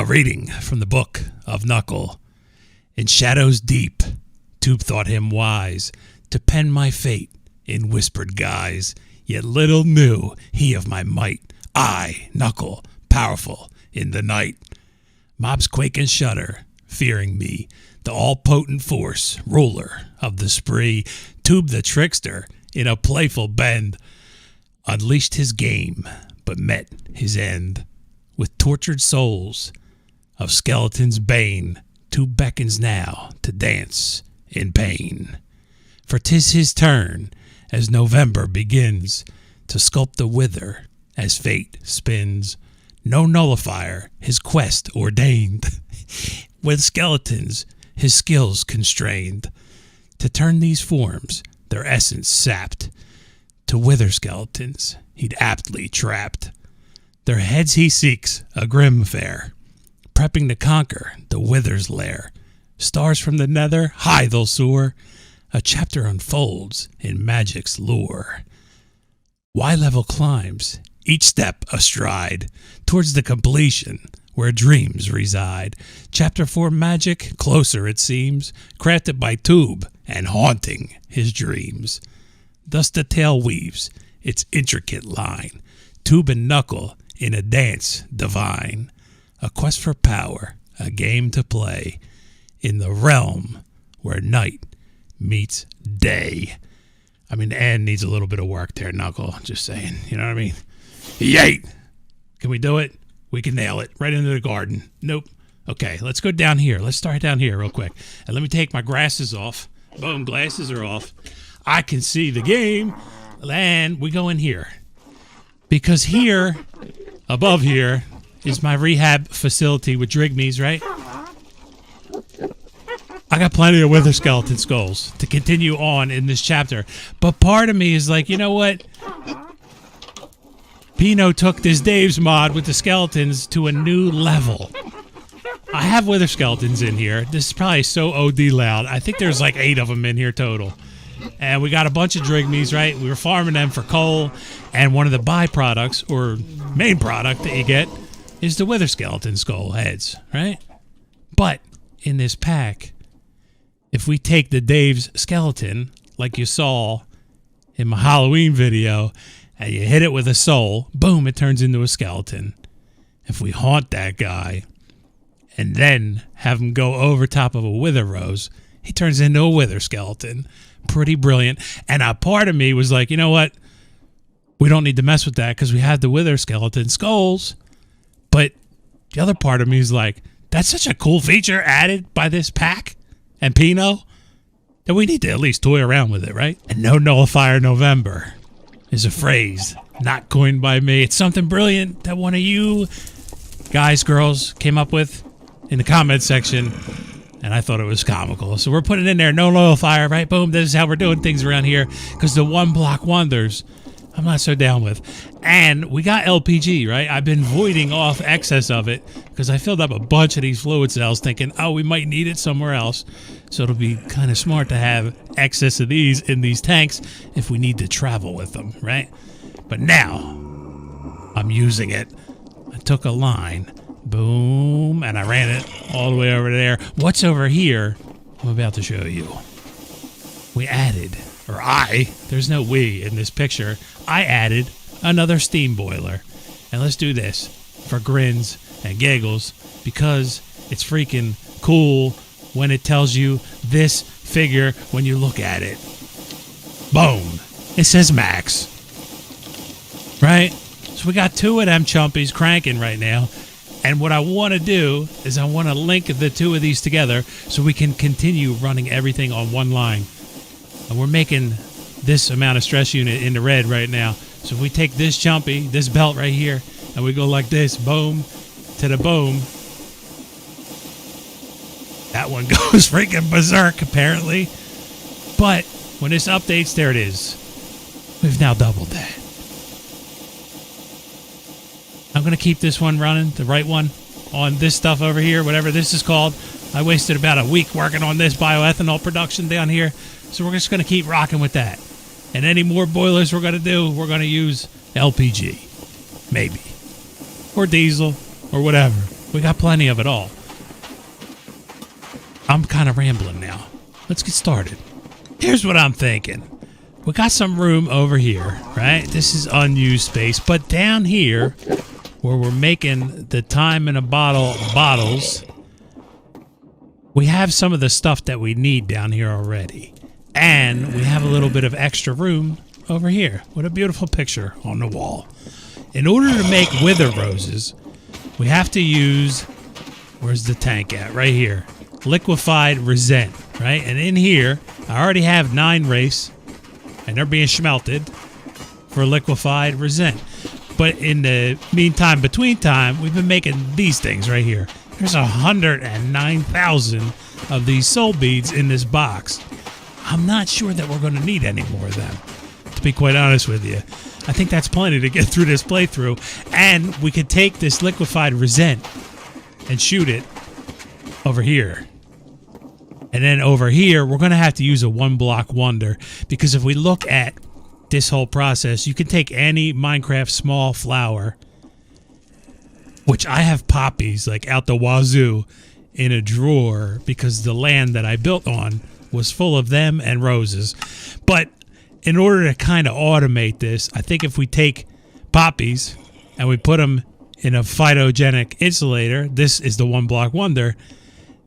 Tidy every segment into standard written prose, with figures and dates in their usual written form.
reading from the book of Knuckle. In shadows deep, Tube thought him wise to pen my fate in whispered guise. Yet little knew he of my might. I, Knuckle, powerful in the night. Mobs quake and shudder, fearing me, the all-potent force, ruler of the spree. Tube the trickster, in a playful bend, unleashed his game, but met his end. With tortured souls of skeletons' bane, Tube beckons now to dance in pain. For 'tis his turn, as November begins, to sculpt the wither as fate spins. No nullifier his quest ordained, with skeletons his skills constrained, to turn these forms, their essence sapped, to wither skeletons he'd aptly trapped. Their heads he seeks, a grim fare, prepping to conquer the wither's lair. Stars from the nether, high they'll soar, a chapter unfolds in magic's lore. Y-level climbs, each step a stride, towards the completion where dreams reside. Chapter 4 magic, closer it seems, crafted by Tube and haunting his dreams. Thus the tale weaves its intricate line, Tube and Knuckle in a dance divine. A quest for power, a game to play, in the realm where night meets day. I mean, the end needs a little bit of work there, Knuckle. Just saying. You know what I mean? Yay! Can we do it? We can nail it. Right into the garden. Nope. Okay, let's go down here. Let's start down here real quick. And let me take my glasses off. Boom, glasses are off. I can see the game. And we go in here. Because here, above here, is my rehab facility with Drigmies, right? I got plenty of wither skeleton skulls to continue on in this chapter. But part of me is like, you know what? Pino took this Dave's mod with the skeletons to a new level. I have wither skeletons in here. This is probably so OD loud. I think there's like 8 of them in here total. And we got a bunch of Drigmies, right? We were farming them for coal. And one of the byproducts, or main product that you get, is the wither skeleton skull heads, right? But in this pack, if we take the Dave's skeleton, like you saw in my Halloween video, and you hit it with a soul, boom, it turns into a skeleton. If we haunt that guy, and then have him go over top of a wither rose, he turns into a wither skeleton. Pretty brilliant. And a part of me was like, you know what? We don't need to mess with that because we have the wither skeleton skulls. But the other part of me is like, that's such a cool feature added by this pack and Pino that we need to at least toy around with it, right? And no Nullifier November is a phrase not coined by me. It's something brilliant that one of you guys, girls came up with in the comment section, and I thought it was comical. So we're putting in there, no Nullifier, right? Boom, this is how we're doing things around here, because the one block wonders I'm not so down with. And we got LPG, right? I've been voiding off excess of it because I filled up a bunch of these fluid cells thinking, oh, we might need it somewhere else. So it'll be kind of smart to have excess of these in these tanks if we need to travel with them, right? But now I'm using it. I took a line, boom, and I ran it all the way over there. What's over here? I'm about to show you. We added, or there's no we in this picture, I added another steam boiler. And let's do this for grins and giggles because it's freaking cool when it tells you this figure when you look at it. Boom. It says max. Right? So we got 2 of them chumpies cranking right now. And what I want to do is I want to link the 2 of these together so we can continue running everything on one line. And we're making this amount of stress unit in the red right now. So if we take this chumpy, this belt right here, and we go like this, boom, to the boom, that one goes freaking berserk, apparently. But when this updates, there it is. We've now doubled that. I'm going to keep this one running, the right one, on this stuff over here, whatever this is called. I wasted about a week working on this bioethanol production down here. So we're just going to keep rocking with that. And any more boilers we're going to do, we're going to use LPG. Maybe. Or diesel. Or whatever. We got plenty of it all. I'm kind of rambling now. Let's get started. Here's what I'm thinking. We got some room over here, right? This is unused space. But down here, where we're making the time in a bottle bottles, we have some of the stuff that we need down here already. And we have a little bit of extra room over here. What a beautiful picture on the wall. In order to make wither roses, we have to use, where's the tank at? Right here. Liquidified Resent, right? And in here, I already have 9 wraiths, and they're being smelted for Liquidified Resent. But in the meantime, between time, we've been making these things right here. There's 109,000 of these soul beads in this box. I'm not sure that we're going to need any more of them, to be quite honest with you. I think that's plenty to get through this playthrough. And we could take this Liquidified Resent and shoot it over here. And then over here, we're going to have to use a 1-block wonder, because if we look at this whole process, you can take any Minecraft small flower, which I have poppies like out the wazoo in a drawer because the land that I built on was full of them and roses. But in order to kind of automate this, I think if we take poppies and we put them in a phytogenic insulator, this is the 1-block wonder,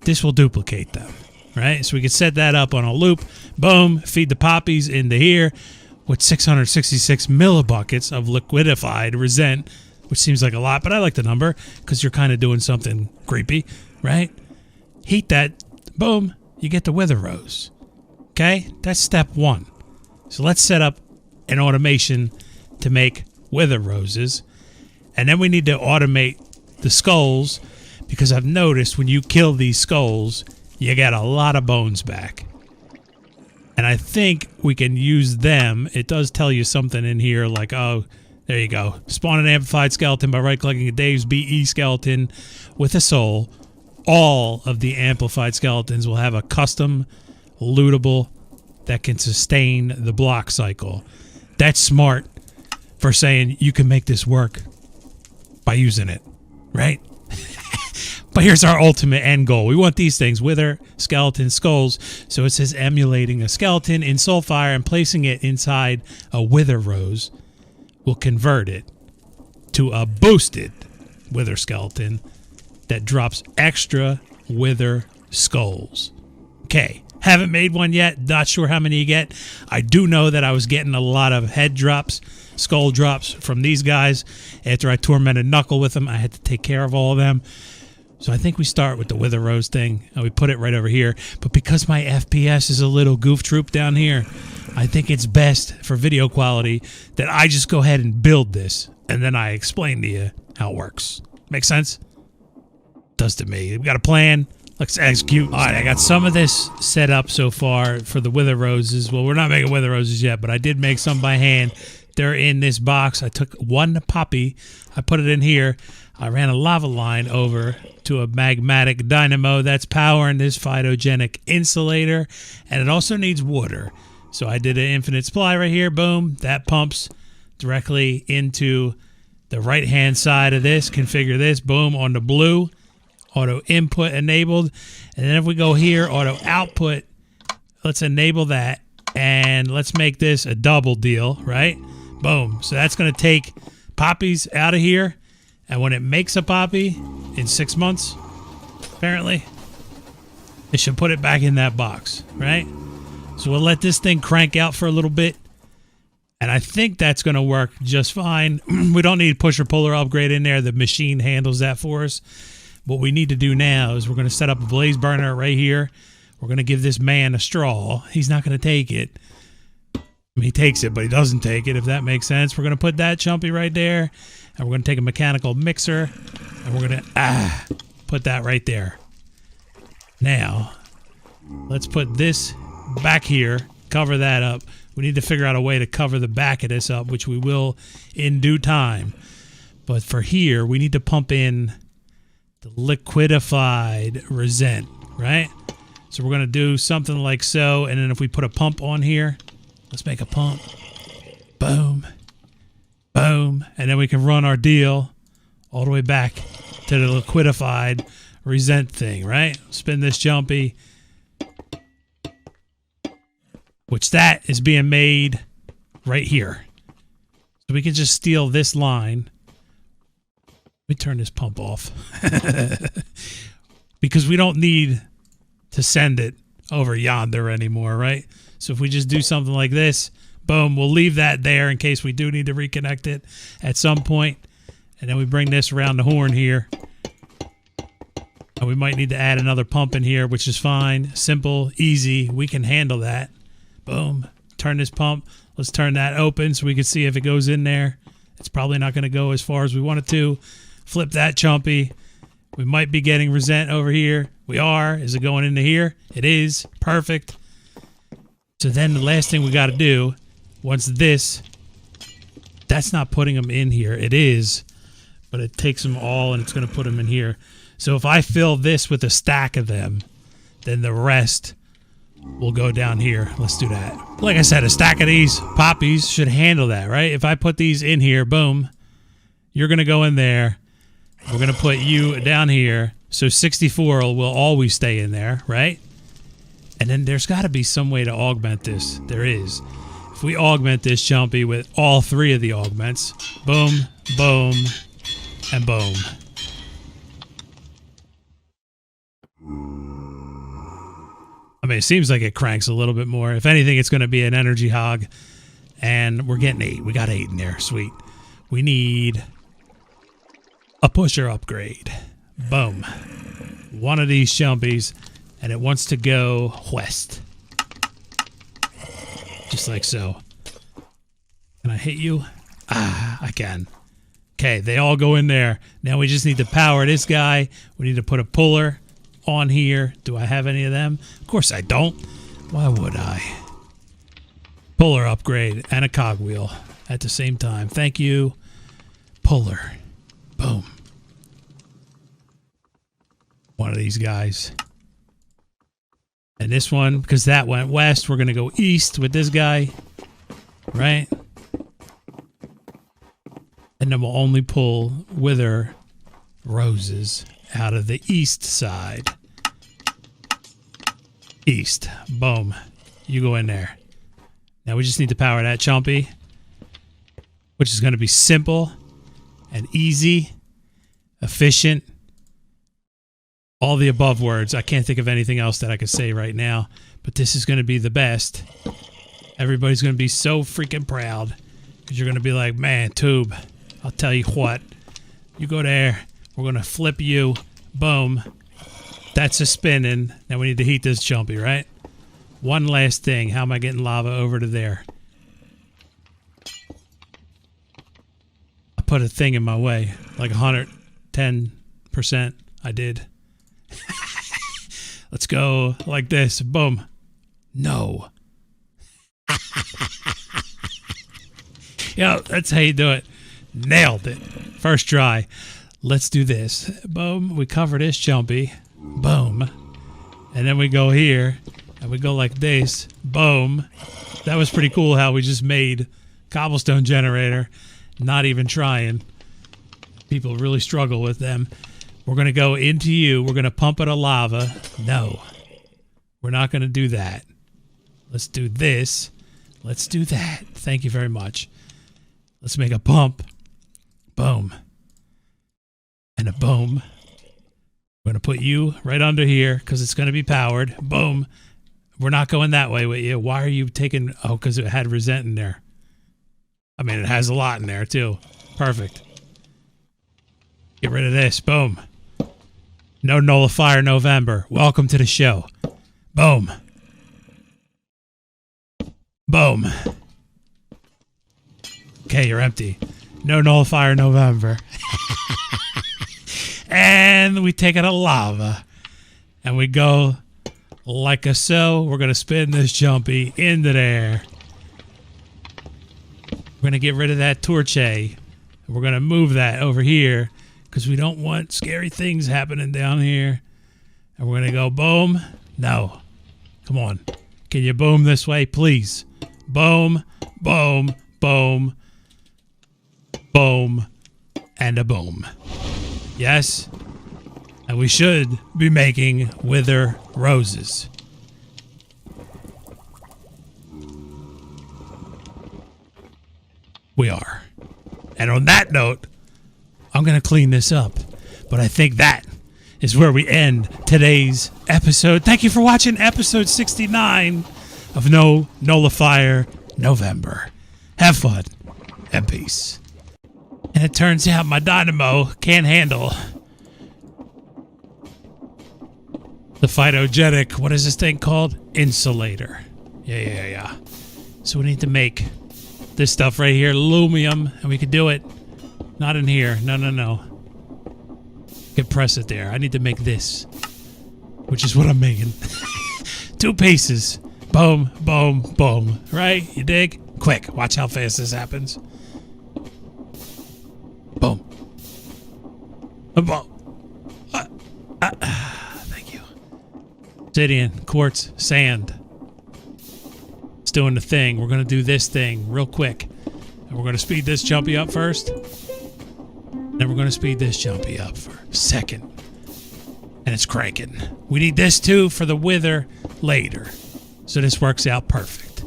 this will duplicate them, right? So we can set that up on a loop, boom, feed the poppies into here with 666 millibuckets of liquidified resent, which seems like a lot, but I like the number because you're kind of doing something creepy, right? Heat that, boom, you get the wither rose. Okay, that's step 1. So let's set up an automation to make wither roses. And then we need to automate the skulls, because I've noticed when you kill these skulls, you get a lot of bones back. And I think we can use them. It does tell you something in here like, oh, there you go. Spawn an amplified skeleton by right-clicking a Dave's BE skeleton with a soul. All of the amplified skeletons will have a custom lootable that can sustain the block cycle. That's smart for saying you can make this work by using it, right? But here's our ultimate end goal. We want these things, wither, skeleton, skulls. So it says emulating a skeleton in Soulfire and placing it inside a wither rose will convert it to a boosted wither skeleton that drops extra wither skulls. Okay, haven't made one yet. Not sure how many you get. I do know that I was getting a lot of head drops, skull drops from these guys. After I tormented Knuckle with them, I had to take care of all of them. So I think we start with the wither rose thing, and we put it right over here. But because my FPS is a little goof troop down here, I think it's best for video quality that I just go ahead and build this, and then I explain to you how it works. Make sense? Does to me. We got a plan. Let's execute. All right, I got some of this set up so far for the wither roses. Well, we're not making wither roses yet, but I did make some by hand. They're in this box. I took 1 poppy. I put it in here. I ran a lava line over to a magmatic dynamo that's powering this phytogenic insulator, and it also needs water. So I did an infinite supply right here. Boom. That pumps directly into the right-hand side of this. Configure this. Boom. On the blue. Auto input enabled. And then if we go here, auto output, let's enable that. And let's make this a double deal, right? Boom. So that's going to take poppies out of here. And when it makes a poppy in 6 months, apparently, it should put it back in that box, right? So we'll let this thing crank out for a little bit. And I think that's going to work just fine. We don't need pusher-puller upgrade in there. The machine handles that for us. What we need to do now is we're going to set up a blaze burner right here. We're going to give this man a straw. He's not going to take it. I mean, he takes it, but he doesn't take it, if that makes sense. We're going to put that chumpy right there. And we're going to take a mechanical mixer. And we're going to put that right there. Now, let's put this back here. Cover that up. We need to figure out a way to cover the back of this up, which we will in due time. But for here, we need to pump in the liquidified resent, right? So we're going to do something like so, and then if we put a pump on here, let's make a pump. Boom. Boom. And then we can run our deal all the way back to the liquidified resent thing, right? Spin this jumpy, which that is being made right here. So we can just steal this line. Let me turn this pump off. Because we don't need to send it over yonder anymore, right? So if we just do something like this, boom, we'll leave that there in case we do need to reconnect it at some point. And then we bring this around the horn here. And we might need to add another pump in here, which is fine. Simple, easy. We can handle that. Boom. Turn this pump. Let's turn that open so we can see if it goes in there. It's probably not going to go as far as we want it to. Flip that chumpy. We might be getting resent over here. We are. Is it going into here? It is. Perfect. So then the last thing we got to do, once this, that's not putting them in here. It is, but it takes them all and it's going to put them in here. So if I fill this with a stack of them, then the rest will go down here. Let's do that. Like I said, a stack of these poppies should handle that, right? If I put these in here, boom, you're going to go in there. We're going to put you down here. So 64 will always stay in there, right? And then there's got to be some way to augment this. There is. If we augment this jumpy with all three of the augments, boom, boom, and boom. I mean, it seems like it cranks a little bit more. If anything, it's going to be an energy hog. And we're getting 8. We got 8 in there. Sweet. We need a pusher upgrade. Boom. One of these jumpies, and it wants to go west. Just like so. Can I hit you? Ah, I can. Okay, they all go in there. Now we just need to power this guy. We need to put a puller on here. Do I have any of them? Of course I don't. Why would I? Puller upgrade and a cogwheel at the same time. Thank you. Puller. Boom. One of these guys. And this one, because that went west, we're going to go east with this guy. Right? And then we'll only pull wither roses out of the east side. East. Boom. You go in there. Now we just need to power that chumpy, which is going to be simple and easy, efficient. All the above words. I can't think of anything else that I could say right now, but this is going to be the best. Everybody's going to be so freaking proud because you're going to be like, man, Tube, I'll tell you what. You go there. We're going to flip you. Boom. That's a spinning. Now we need to heat this jumpy, right? One last thing. How am I getting lava over to there? I put a thing in my way. Like 110%. I did. Let's go like this. Boom. No. Yo, that's how you do it. Nailed it. First try. Let's do this. Boom. We cover this jumpy. Boom. And then we go here. And we go like this. Boom. That was pretty cool how we just made cobblestone generator. Not even trying. People really struggle with them. We're going to go into you. We're going to pump it a lava. No. We're not going to do that. Let's do this. Let's do that. Thank you very much. Let's make a pump. Boom. And a boom. We're going to put you right under here because it's going to be powered. Boom. We're not going that way with you. Why are you taking... Oh, because it had resent in there. I mean, it has a lot in there, too. Perfect. Get rid of this. Boom. No Nullifier November. Welcome to the show. Boom. Boom. Okay, you're empty. No Nullifier November. And we take it to lava. And we go like a so. We're going to spin this jumpy into there. We're going to get rid of that torche. We're going to move that over here because we don't want scary things happening down here. And we're going to go boom. No. Come on. Can you boom this way, please? Boom, boom, boom, boom, and a boom. Yes, and we should be making wither roses. We are. And on that note, I'm going to clean this up. But I think that is where we end today's episode. Thank you for watching episode 69 of Nullifier November. Have fun and peace. And it turns out my dynamo can't handle the phytogenic, what is this thing called? Insulator. Yeah. So we need to make this stuff right here, aluminum, and we can do it. Not in here. No. Can press it there. I need to make this, which is what I'm making. 2 pieces. Boom, boom, boom. Right? You dig? Quick. Watch how fast this happens. Boom. Boom. Thank you. Obsidian, quartz, sand. It's doing the thing. We're going to do this thing real quick. And we're going to speed this jumpy up first. Then we're going to speed this jumpy up for a second. And it's cranking. We need this too for the wither later. So this works out perfect.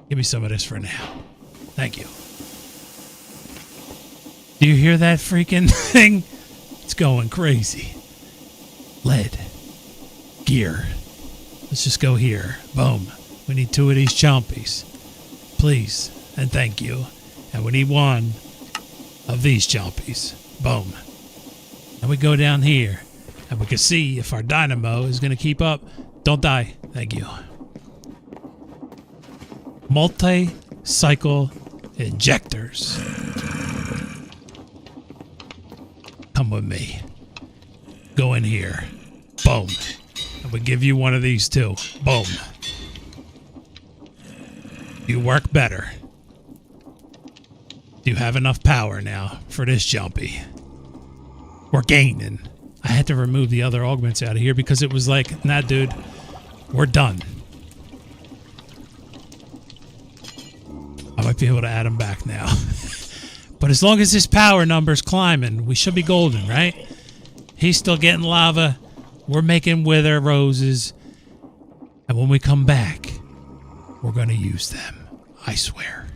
Give me some of this for now. Thank you. Do you hear that freaking thing? It's going crazy. Lead. Gear. Let's just go here. Boom. We need 2 of these chompies. Please. And thank you. And we need 1 of these chompies. Boom. And we go down here. And we can see if our dynamo is going to keep up. Don't die. Thank you. Multi-cycle injectors. Come with me. Go in here. Boom. And we give you 1 of these too. Boom. You work better. You have enough power now for this jumpy. We're gaining. I had to remove the other augments out of here because it was like, nah, dude, we're done. I might be able to add them back now. But as long as his power number's climbing, we should be golden, right? He's still getting lava. We're making wither roses. And when we come back, we're going to use them. I swear.